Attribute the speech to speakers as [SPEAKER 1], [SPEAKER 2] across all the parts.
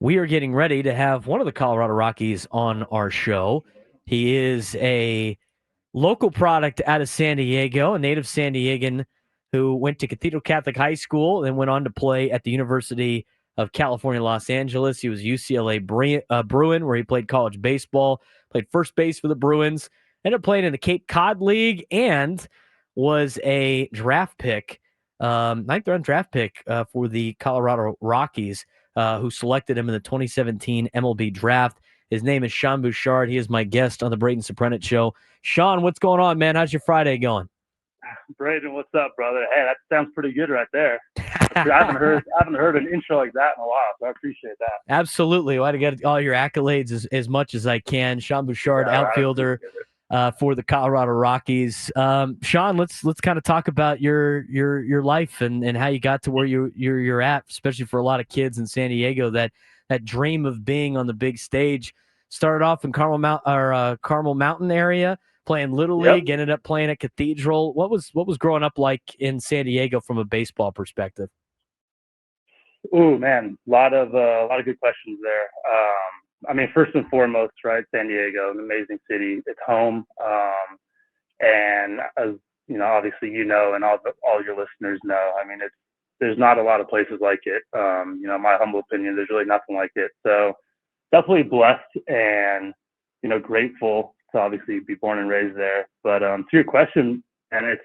[SPEAKER 1] We are getting ready to have one of the Colorado Rockies on our show. He is a local product out of San Diego, a native San Diegan who went to Cathedral Catholic High School and went on to play at the University of California, Los Angeles. He was UCLA Bruin, where he played college baseball, played first base for the Bruins, ended up playing in the Cape Cod League, and was a draft pick, ninth round draft pick for the Colorado Rockies, who selected him in the 2017 MLB draft. His name is Sean Bouchard. He is my guest on the Braden Soprenet Show. Sean, what's going on, man? How's your Friday going?
[SPEAKER 2] Braden, what's up, brother? Hey, that sounds pretty good right there. I haven't heard an intro like that in a while, so I appreciate that.
[SPEAKER 1] Absolutely. Well, I got all your accolades as much as I can. Sean Bouchard,
[SPEAKER 2] Yeah, I
[SPEAKER 1] outfielder
[SPEAKER 2] appreciate it.
[SPEAKER 1] for the Colorado Rockies. Sean, let's kind of talk about your life and how you got to where you're at, especially for a lot of kids in San Diego that dream of being on the big stage. Started off in Carmel Mountain area, playing Little
[SPEAKER 2] Yep.
[SPEAKER 1] League, ended up playing at Cathedral. What was growing up like in San Diego from a baseball perspective?
[SPEAKER 2] Ooh, man, a lot of good questions there. I mean, first and foremost, right? San Diego, an amazing city. It's home, and as obviously and all your listeners know. I mean, there's not a lot of places like it. My humble opinion, there's really nothing like it. So definitely blessed and grateful to obviously be born and raised there. But to your question, and it's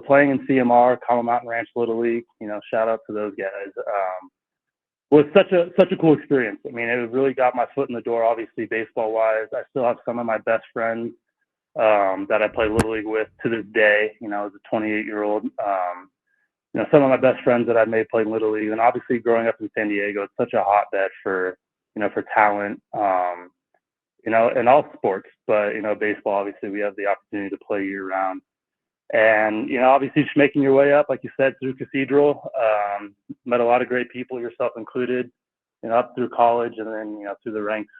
[SPEAKER 2] playing in CMR, Colorado Mountain Ranch Little League. Shout out to those guys. Was such a cool experience. I mean, it really got my foot in the door. Obviously, baseball wise, I still have some of my best friends that I play Little League with to this day. As a 28-year-old. Some of my best friends that I made played Little League, and obviously growing up in San Diego, it's such a hotbed for talent, in all sports. But baseball, obviously, we have the opportunity to play year round, and obviously, just making your way up, like you said, through Cathedral. Met a lot of great people, yourself included. Up through college, and then through the ranks.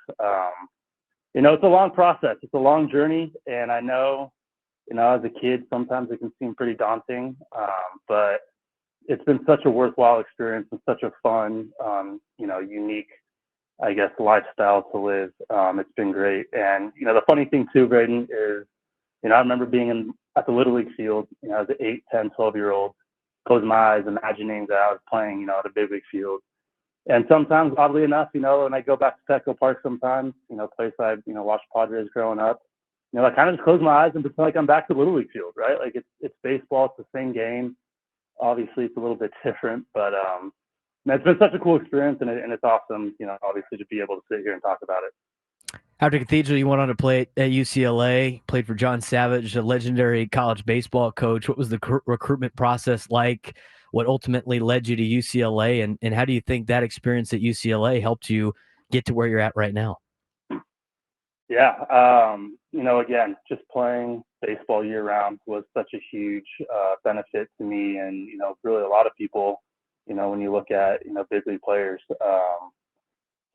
[SPEAKER 2] It's a long process. It's a long journey, and I know, as a kid, sometimes it can seem pretty daunting, but it's been such a worthwhile experience and such a fun, unique, I guess, lifestyle to live. It's been great. And, the funny thing too, Braden, is, I remember being at the Little League field, as an 8, 10, 12-year-old, closing my eyes, imagining that I was playing, at a big league field. And sometimes, oddly enough, when I go back to Petco Park sometimes, place I, watched Padres growing up, I kind of just close my eyes and pretend like I'm back to Little League field, right? Like it's baseball, it's the same game. Obviously, it's a little bit different, but it's been such a cool experience, and it's awesome, obviously to be able to sit here and talk about it.
[SPEAKER 1] After Cathedral, you went on to play at UCLA, played for John Savage, a legendary college baseball coach. What was the recruitment process like? What ultimately led you to UCLA? And how do you think that experience at UCLA helped you get to where you're at right now?
[SPEAKER 2] Yeah, again, just playing baseball year round was such a huge benefit to me, and really a lot of people. When you look at big league players.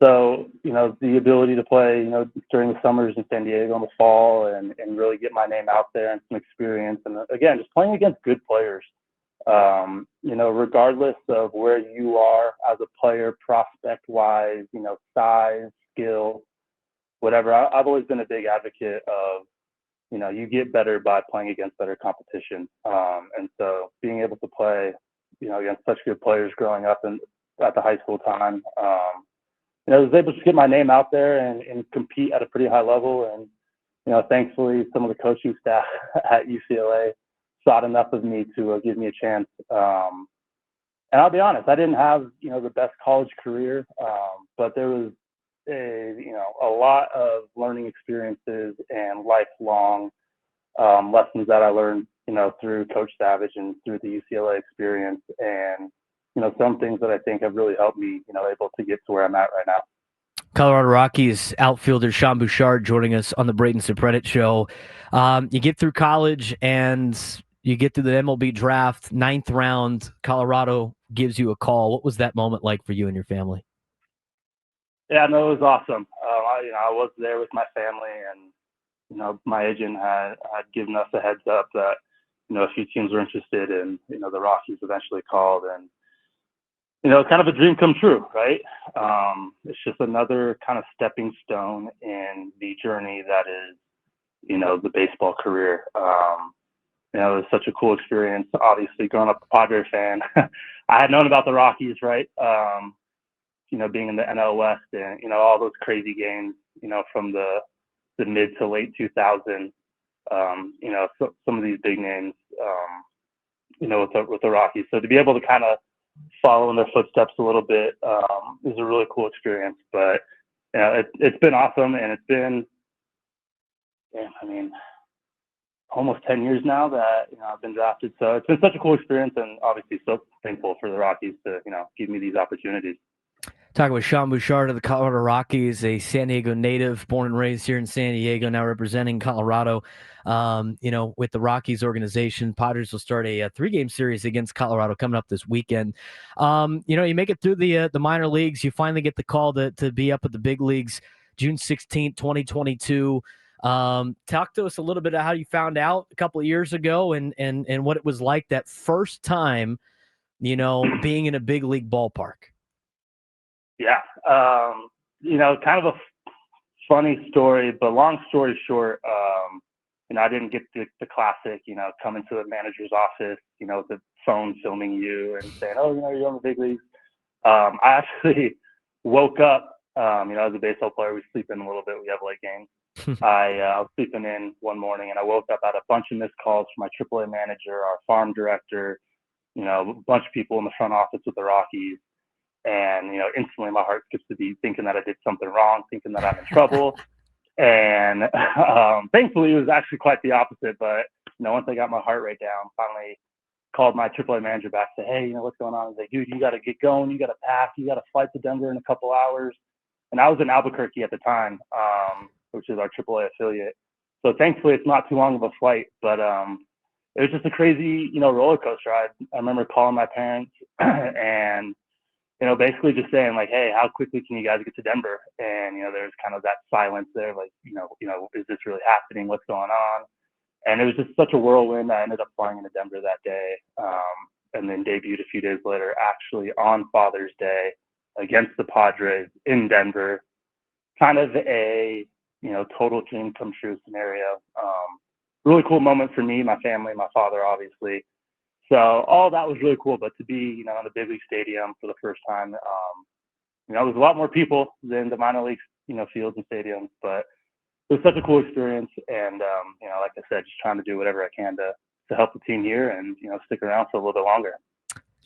[SPEAKER 2] So, the ability to play, during the summers in San Diego in the fall, and really get my name out there and some experience. And again, just playing against good players, regardless of where you are as a player, prospect wise, size, skill, whatever. I've always been a big advocate of, you get better by playing against better competition. And so being able to play, against such good players growing up and at the high school time, I was able to get my name out there and compete at a pretty high level. And, thankfully, some of the coaching staff at UCLA thought enough of me to give me a chance. And I'll be honest, I didn't have, the best college career, but there was a lot of learning experiences and lifelong lessons that I learned, through Coach Savage and through the UCLA experience. And, some things that I think have really helped me, able to get to where I'm at right now.
[SPEAKER 1] Colorado Rockies outfielder Sean Bouchard joining us on the Braden Soprenet Show. You get through college and you get through the MLB draft, ninth round. Colorado gives you a call. What was that moment like for you and your family?
[SPEAKER 2] Yeah, no, it was awesome. I was there with my family, and my agent had given us a heads up that a few teams were interested, and the Rockies eventually called, and kind of a dream come true, right? It's just another kind of stepping stone in the journey that is, the baseball career. It was such a cool experience. Obviously, growing up a Padres fan, I had known about the Rockies, right? Being in the NL West and all those crazy games, from the mid to late 2000s. Some of these big names, with the Rockies. So to be able to kind of follow in their footsteps a little bit is a really cool experience. But it's been awesome, and it's been, almost 10 years now that I've been drafted. So it's been such a cool experience, and obviously so thankful for the Rockies to give me these opportunities.
[SPEAKER 1] Talking with Sean Bouchard of the Colorado Rockies, a San Diego native, born and raised here in San Diego, now representing Colorado. With the Rockies organization, Padres will start a 3-game series against Colorado coming up this weekend. You make it through the minor leagues. You finally get the call to be up at the big leagues June 16th, 2022. Talk to us a little bit about how you found out a couple of years ago and what it was like that first time, being in a big league ballpark.
[SPEAKER 2] Yeah. Kind of a funny story, but long story short, I didn't get the classic, coming to the manager's office, with the phone filming you and saying, oh, you're on the big leagues. I actually woke up, as a baseball player, we sleep in a little bit. We have late games. I was sleeping in one morning, and I woke up, at a bunch of missed calls from my AAA manager, our farm director, a bunch of people in the front office with the Rockies. And, instantly my heart skips a beat, thinking that I did something wrong, thinking that I'm in trouble. And thankfully, it was actually quite the opposite. But, once I got my heart rate down, finally called my AAA manager back, said, hey, what's going on? He's like, dude, you got to get going. You got to pack. You got to flight to Denver in a couple hours. And I was in Albuquerque at the time, which is our AAA affiliate. So thankfully, it's not too long of a flight. But it was just a crazy, roller coaster. I remember calling my parents and basically just saying like, hey, how quickly can you guys get to Denver? And, there's kind of that silence there, like, is this really happening? What's going on? And it was just such a whirlwind. I ended up flying into Denver that day, and then debuted a few days later, actually on Father's Day against the Padres in Denver. Kind of a, total dream come true scenario. Really cool moment for me, my family, my father, obviously. So all that was really cool, but to be, in the big league stadium for the first time, there's a lot more people than the minor league, fields and stadiums, but it was such a cool experience. And, like I said, just trying to do whatever I can to help the team here and, stick around for a little bit longer.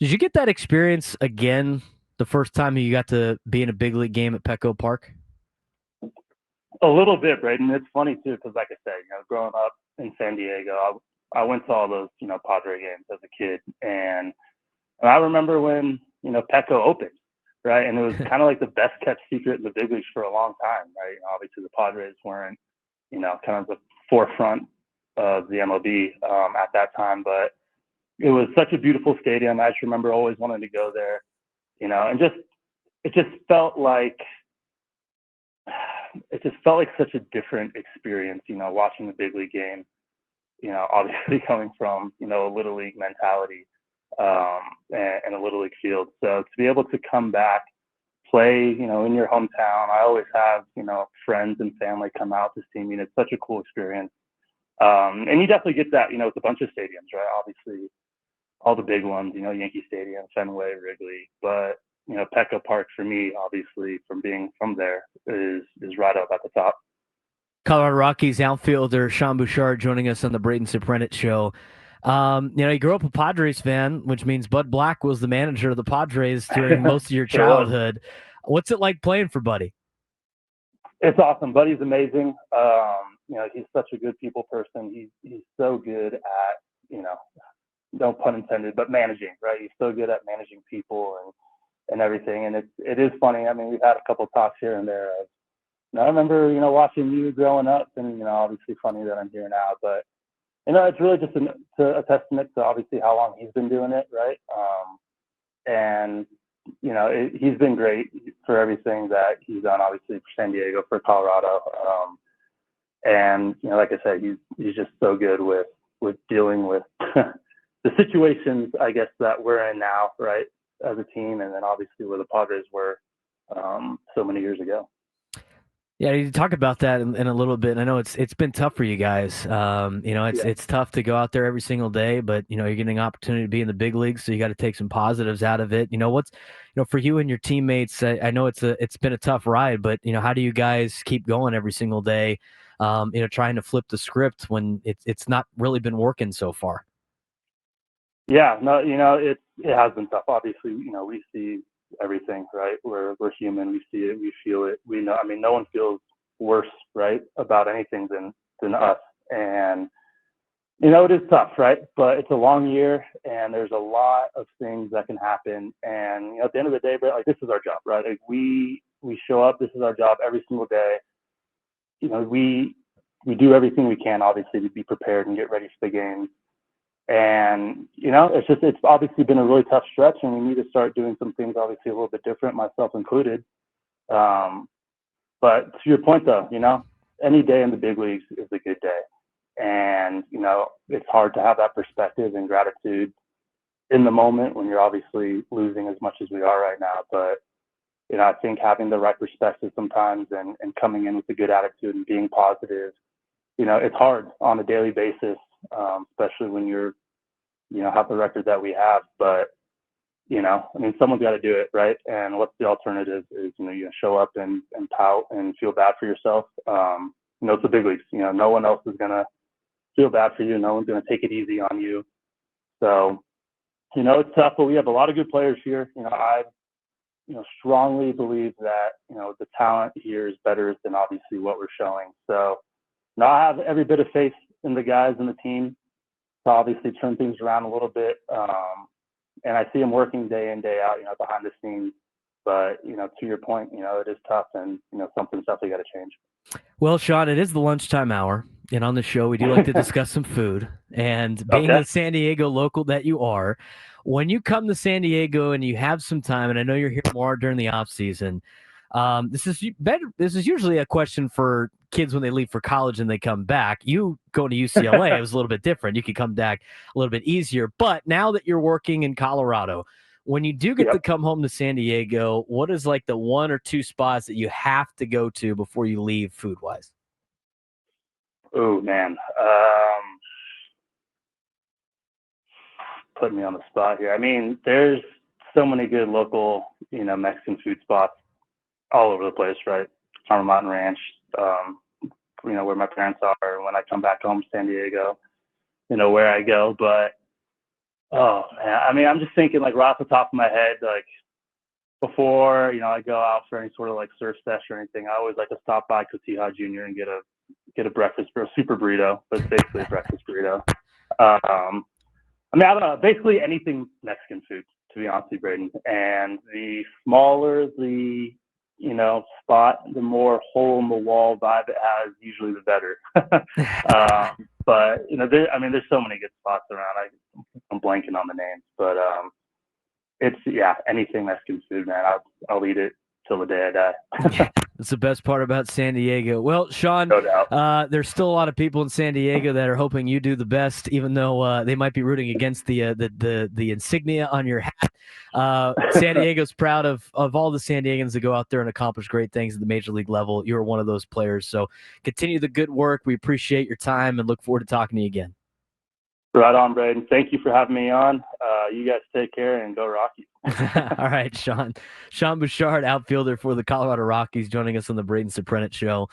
[SPEAKER 1] Did you get that experience again the first time you got to be in a big league game at Petco Park?
[SPEAKER 2] A little bit, Braden. It's funny too, because like I said, growing up in San Diego, I went to all those, Padre games as a kid. And I remember when, Petco opened, right? And it was kind of like the best kept secret in the big leagues for a long time, right? Obviously the Padres weren't, kind of the forefront of the MLB at that time, but it was such a beautiful stadium. I just remember always wanting to go there, and it just felt like such a different experience, watching the big league game. Obviously coming from, a little league mentality and a little league field. So to be able to come back, play, in your hometown, I always have, friends and family come out to see me, and it's such a cool experience. And you definitely get that, with a bunch of stadiums, right? Obviously all the big ones, Yankee Stadium, Fenway, Wrigley, but, Petco Park for me, obviously from being from there is right up at the top.
[SPEAKER 1] Colorado Rockies outfielder Sean Bouchard joining us on the Braden Soprenet Show. You grew up a Padres fan, which means Bud Black was the manager of the Padres during most of your childhood. What's it like playing for Buddy?
[SPEAKER 2] It's awesome. Buddy's amazing. He's such a good people person. He's so good at, no pun intended, but managing, right? He's so good at managing people and everything. And it is funny. I mean, we've had a couple talks here and there. I remember, watching you growing up, and, obviously funny that I'm here now, but, it's really just a testament to obviously how long he's been doing it, right? And, he's been great for everything that he's done, obviously for San Diego, for Colorado. And, like I said, he's just so good with dealing with the situations, I guess, that we're in now, right? as a team, and then obviously where the Padres were so many years ago.
[SPEAKER 1] Yeah, you talk about that in a little bit. I know it's been tough for you guys. It's tough to go out there every single day, but you're getting an opportunity to be in the big leagues, so you got to take some positives out of it. For you and your teammates, I know it's been a tough ride, but how do you guys keep going every single day? Trying to flip the script when it's not really been working so far.
[SPEAKER 2] Yeah, no, it has been tough. Obviously, we see everything, right? We're human. We see it. We feel it. We know. I mean, no one feels worse, right, about anything than us. And it is tough, right? But it's a long year, and there's a lot of things that can happen. And at the end of the day, Brett, like, this is our job, right? Like, we show up. This is our job every single day. We do everything we can, obviously, to be prepared and get ready for the games. And it's obviously been a really tough stretch, and we need to start doing some things obviously a little bit different, myself included. But to your point, though, any day in the big leagues is a good day, and it's hard to have that perspective and gratitude in the moment when you're obviously losing as much as we are right now. But I think having the right perspective sometimes and coming in with a good attitude and being positive, it's hard on a daily basis. Especially when you're, have the record that we have. But, someone's got to do it, right? And what's the alternative is, you show up and pout and feel bad for yourself. It's the big leagues. No one else is going to feel bad for you. No one's going to take it easy on you. So, it's tough, but we have a lot of good players here. I, strongly believe that, the talent here is better than obviously what we're showing. So, I have every bit of faith in the guys and the team to obviously turn things around a little bit. And I see them working day in, day out, behind the scenes. But, to your point, it is tough, and, something's definitely got to change.
[SPEAKER 1] Well, Sean, it is the lunchtime hour, and on the show, we do like to discuss some food. And being the San Diego local that you are, when you come to San Diego and you have some time, and I know you're here more during the off season, this is usually a question for kids when they leave for college and they come back. You go to UCLA, it was a little bit different. You could come back a little bit easier. But now that you're working in Colorado, when you do get to come home to San Diego, what is like the one or two spots that you have to go to before you leave food-wise?
[SPEAKER 2] Oh, man. Putting me on the spot here. I mean, there's so many good local, Mexican food spots all over the place, right? Farmer Mountain Ranch, where my parents are, when I come back home to San Diego, where I go. But, oh, man, I mean, I'm just thinking, like, right off the top of my head, like, before, I go out for any sort of, like, surf sesh or anything, I always like to stop by Cotija Jr. and get a breakfast, a super burrito, but it's basically a breakfast burrito. I don't know, basically anything Mexican food, to be honest with you, Braden. And the smaller the spot, the more hole in the wall vibe it has, usually the better. But there's so many good spots around. I'm blanking on the names, but it's anything Mexican food, man. I'll eat it till the day I die.
[SPEAKER 1] That's the best part about San Diego. Well, Sean,
[SPEAKER 2] no doubt.
[SPEAKER 1] There's still a lot of people in San Diego that are hoping you do the best, even though they might be rooting against the insignia on your hat. San Diego's proud of all the San Diegans that go out there and accomplish great things at the major league level. You're one of those players. So continue the good work. We appreciate your time and look forward to talking to you again.
[SPEAKER 2] Right on, Braden. Thank you for having me on. You guys take care and go Rockies.
[SPEAKER 1] All right, Sean. Sean Bouchard, outfielder for the Colorado Rockies, joining us on the Braden Soprenet Show.